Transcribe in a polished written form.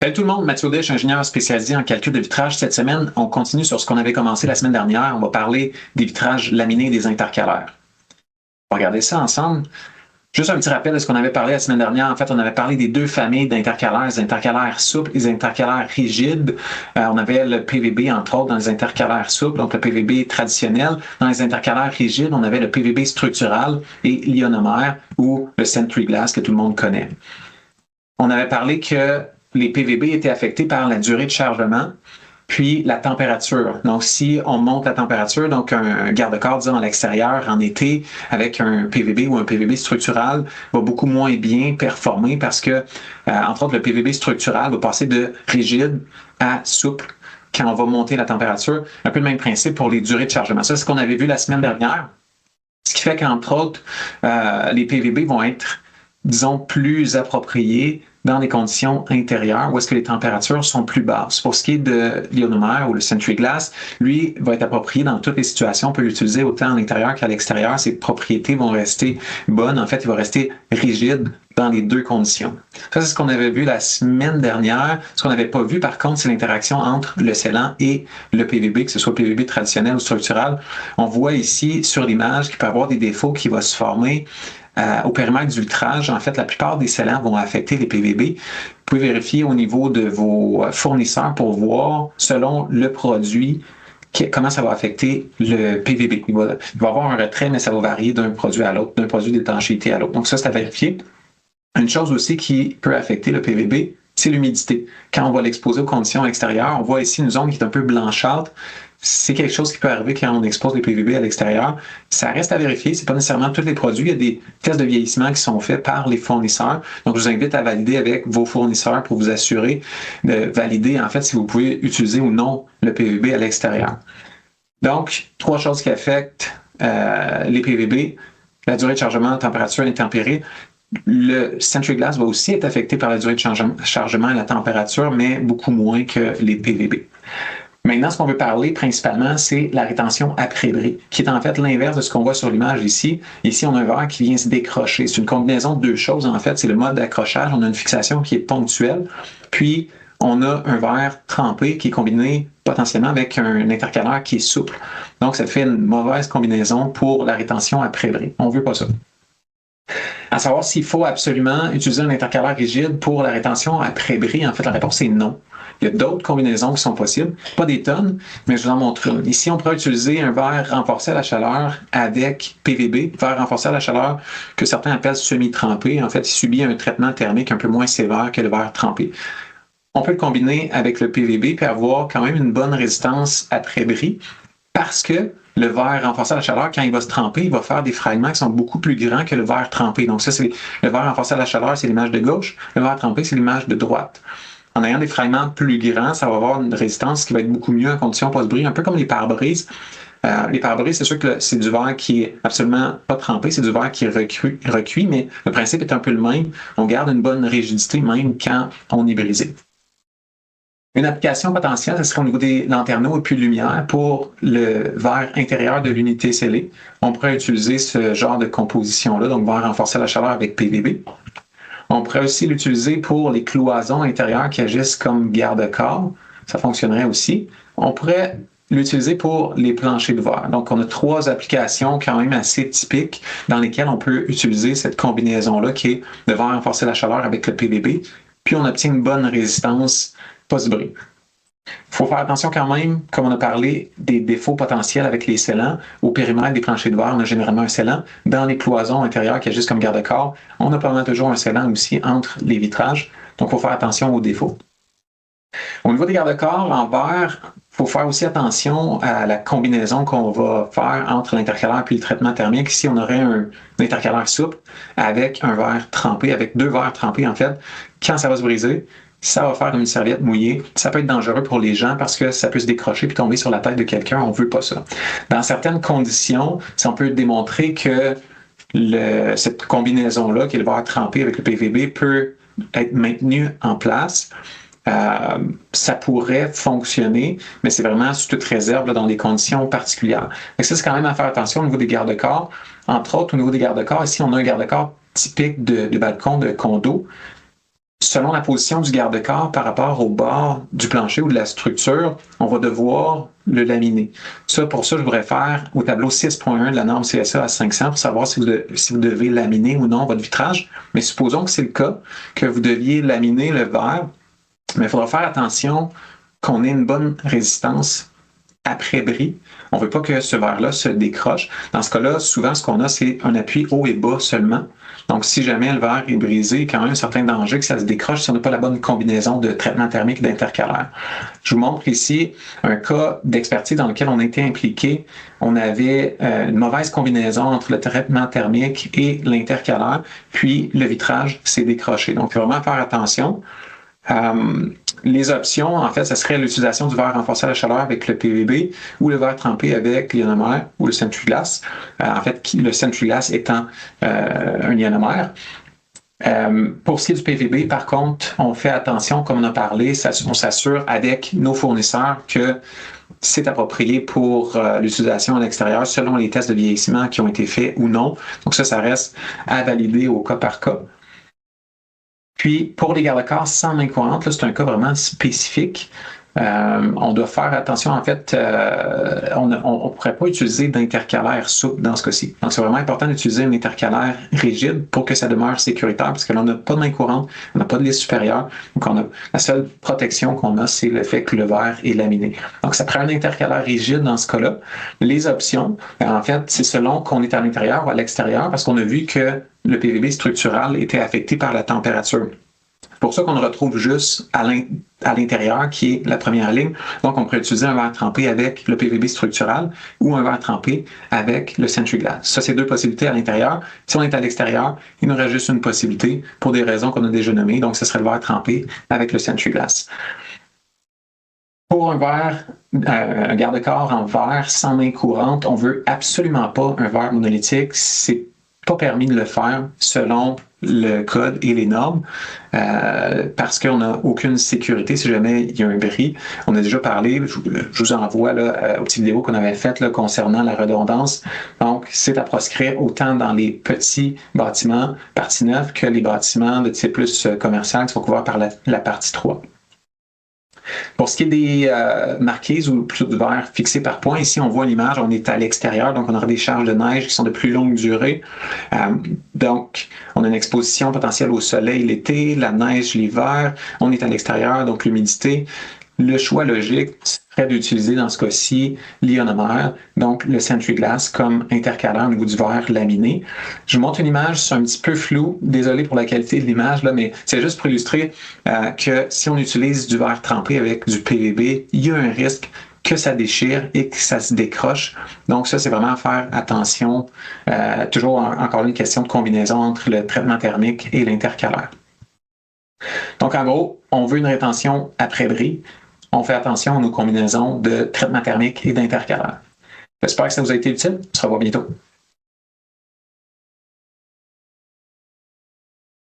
Salut tout le monde, Mathieu Audet, je suis ingénieur spécialisé en calcul de vitrage. Cette semaine, on continue sur ce qu'on avait commencé la semaine dernière. On va parler des vitrages laminés et des intercalaires. On va regarder ça ensemble. Juste un petit rappel de ce qu'on avait parlé la semaine dernière. En fait, on avait parlé des deux familles d'intercalaires, les intercalaires souples et les intercalaires rigides. On avait le PVB, entre autres, dans les intercalaires souples, donc le PVB traditionnel. Dans les intercalaires rigides, on avait le PVB structural et l'ionomère ou le Sentry Glass que tout le monde connaît. On avait parlé que les PVB étaient affectés par la durée de chargement, puis la température. Donc, si on monte la température, donc un garde-corps, disons, à l'extérieur, en été, avec un PVB ou un PVB structural, va beaucoup moins bien performer parce que, entre autres, le PVB structural va passer de rigide à souple quand on va monter la température. Un peu le même principe pour les durées de chargement. Ça, c'est ce qu'on avait vu la semaine dernière. Ce qui fait qu'entre autres, les PVB vont être, disons, plus appropriés dans les conditions intérieures où est-ce que les températures sont plus basses. Pour ce qui est de l'ionomère ou le Sentry Glass, lui va être approprié dans toutes les situations. On peut l'utiliser autant à l'intérieur qu'à l'extérieur. Ses propriétés vont rester bonnes. En fait, il va rester rigide dans les deux conditions. Ça, c'est ce qu'on avait vu la semaine dernière. Ce qu'on n'avait pas vu, par contre, c'est l'interaction entre le scellant et le PVB, que ce soit le PVB traditionnel ou structural. On voit ici sur l'image qu'il peut y avoir des défauts qui vont se former au périmètre du vitrage. En fait, la plupart des scellants vont affecter les PVB. Vous pouvez vérifier au niveau de vos fournisseurs pour voir, selon le produit, comment ça va affecter le PVB. Il va avoir un retrait, mais ça va varier d'un produit à l'autre, d'un produit d'étanchéité à l'autre. Donc ça, c'est à vérifier. Une chose aussi qui peut affecter le PVB, c'est l'humidité. Quand on va l'exposer aux conditions extérieures, on voit ici une zone qui est un peu blanchâtre. C'est quelque chose qui peut arriver quand on expose les PVB à l'extérieur. Ça reste à vérifier. C'est pas nécessairement tous les produits. Il y a des tests de vieillissement qui sont faits par les fournisseurs. Donc, je vous invite à valider avec vos fournisseurs pour vous assurer de valider, en fait, si vous pouvez utiliser ou non le PVB à l'extérieur. Donc, trois choses qui affectent les PVB. La durée de chargement, la température, l'intempérie. Le Sentry Glass va aussi être affecté par la durée de chargement et la température, mais beaucoup moins que les PVB. Maintenant, ce qu'on veut parler principalement, c'est la rétention après bris, qui est en fait l'inverse de ce qu'on voit sur l'image ici. Ici, on a un verre qui vient se décrocher. C'est une combinaison de deux choses, en fait. C'est le mode d'accrochage. On a une fixation qui est ponctuelle. Puis, on a un verre trempé qui est combiné potentiellement avec un intercalaire qui est souple. Donc, ça fait une mauvaise combinaison pour la rétention après bris. On ne veut pas ça. À savoir s'il faut absolument utiliser un intercalaire rigide pour la rétention après bris, en fait, la réponse est non. Il y a d'autres combinaisons qui sont possibles, pas des tonnes, mais je vous en montre une. Ici, on pourrait utiliser un verre renforcé à la chaleur avec PVB, verre renforcé à la chaleur que certains appellent semi-trempé. En fait, il subit un traitement thermique un peu moins sévère que le verre trempé. On peut le combiner avec le PVB et avoir quand même une bonne résistance après bris parce que le verre renforcé à la chaleur, quand il va se tremper, il va faire des fragments qui sont beaucoup plus grands que le verre trempé. Donc ça, c'est le verre renforcé à la chaleur, c'est l'image de gauche. Le verre trempé, c'est l'image de droite. En ayant des fragments plus grands, ça va avoir une résistance qui va être beaucoup mieux en conditions post-bris, un peu comme les pare-brises. Les pare-brises, c'est sûr que c'est du verre qui est absolument pas trempé, c'est du verre qui est recuit, mais le principe est un peu le même. On garde une bonne rigidité même quand on est brisé. Une application potentielle, ce serait au niveau des lanterneaux et puis de lumière pour le verre intérieur de l'unité scellée. On pourrait utiliser ce genre de composition-là, donc verre renforcé à la chaleur avec PVB. On pourrait aussi l'utiliser pour les cloisons intérieures qui agissent comme garde-corps. Ça fonctionnerait aussi. On pourrait l'utiliser pour les planchers de verre. Donc, on a trois applications quand même assez typiques dans lesquelles on peut utiliser cette combinaison-là qui est de verre renforcé à la chaleur avec le PVB. Puis, on obtient une bonne résistance post-bris. Il faut faire attention quand même, comme on a parlé des défauts potentiels avec les scellants. Au périmètre des planchers de verre, on a généralement un scellant. Dans les cloisons intérieures qui agissent comme garde-corps, on a pas mal toujours un scellant aussi entre les vitrages. Donc, il faut faire attention aux défauts. Au niveau des garde-corps en verre, il faut faire aussi attention à la combinaison qu'on va faire entre l'intercalaire et le traitement thermique. Ici, on aurait un intercalaire souple avec un verre trempé, avec deux verres trempés en fait. Quand ça va se briser, ça va faire comme une serviette mouillée. Ça peut être dangereux pour les gens parce que ça peut se décrocher puis tomber sur la tête de quelqu'un. On ne veut pas ça. Dans certaines conditions, si on peut démontrer que cette combinaison-là, qui est le verre trempé avec le PVB, peut être maintenue en place, ça pourrait fonctionner, mais c'est vraiment sous toute réserve là, dans des conditions particulières. Et ça, c'est quand même à faire attention au niveau des garde-corps. Entre autres, au niveau des garde-corps, ici, on a un garde-corps typique de balcon de condo. selon la position du garde-corps par rapport au bord du plancher ou de la structure, on va devoir le laminer. Pour ça, je vous réfère au tableau 6.1 de la norme CSA à 500 pour savoir si vous devez laminer ou non votre vitrage. Mais supposons que c'est le cas, que vous deviez laminer le verre, mais il faudra faire attention qu'on ait une bonne résistance après bris. On ne veut pas que ce verre-là se décroche. Dans ce cas-là, souvent, ce qu'on a, c'est un appui haut et bas seulement. Donc, si jamais le verre est brisé, il y a quand même un certain danger que ça se décroche si on n'a pas la bonne combinaison de traitement thermique et d'intercalaire. Je vous montre ici un cas d'expertise dans lequel on a été impliqué. On avait une mauvaise combinaison entre le traitement thermique et l'intercalaire, puis le vitrage s'est décroché. Donc, il faut vraiment faire attention. Les options, en fait, ce serait l'utilisation du verre renforcé à la chaleur avec le PVB ou le verre trempé avec l'ionomère ou le Centriglass. En fait, le Centriglass étant un ionomère. Pour ce qui est du PVB, par contre, on fait attention, comme on a parlé, on s'assure avec nos fournisseurs que c'est approprié pour l'utilisation à l'extérieur selon les tests de vieillissement qui ont été faits ou non. Donc ça reste à valider au cas par cas. Puis, pour les garde-corps sans main courante, c'est un cas vraiment spécifique. On doit faire attention, en fait, on ne pourrait pas utiliser d'intercalaire souple dans ce cas-ci. Donc, c'est vraiment important d'utiliser un intercalaire rigide pour que ça demeure sécuritaire, parce que là, on n'a pas de main courante, on n'a pas de lisse supérieure. Donc, la seule protection qu'on a, c'est le fait que le verre est laminé. Donc, ça prend un intercalaire rigide dans ce cas-là. Les options, en fait, c'est selon qu'on est à l'intérieur ou à l'extérieur, parce qu'on a vu que le PVB structural était affecté par la température. C'est pour ça qu'on le retrouve juste à l'intérieur, qui est la première ligne. Donc, on pourrait utiliser un verre trempé avec le PVB structural ou un verre trempé avec le Centriglass. Ça, c'est deux possibilités à l'intérieur. Si on est à l'extérieur, il nous reste juste une possibilité pour des raisons qu'on a déjà nommées. Donc, ce serait le verre trempé avec le Centriglass. Pour un garde-corps en verre sans main courante, on veut absolument pas un verre monolithique. C'est pas permis de le faire selon le code et les normes parce qu'on n'a aucune sécurité si jamais il y a un bris. On a déjà parlé, je vous envoie là, aux petites vidéos qu'on avait faites là, concernant la redondance. Donc, c'est à proscrire autant dans les petits bâtiments partie neuve que les bâtiments de type plus commercial qui sont couverts par la partie 3. Pour ce qui est des marquises ou plutôt de verre fixés par point, ici on voit l'image, on est à l'extérieur, donc on aura des charges de neige qui sont de plus longue durée. Donc on a une exposition potentielle au soleil l'été, la neige l'hiver, on est à l'extérieur, donc l'humidité. Le choix logique serait d'utiliser dans ce cas-ci l'ionomère, donc le Centriglass comme intercalaire au niveau du verre laminé. Je vous montre une image, c'est un petit peu flou, désolé pour la qualité de l'image, là, mais c'est juste pour illustrer que si on utilise du verre trempé avec du PVB, il y a un risque que ça déchire et que ça se décroche. Donc ça, c'est vraiment à faire attention. Toujours encore une question de combinaison entre le traitement thermique et l'intercalaire. Donc en gros, on veut une rétention après bris. On fait attention à nos combinaisons de traitement thermique et d'intercalaire. J'espère que ça vous a été utile. On se revoit bientôt.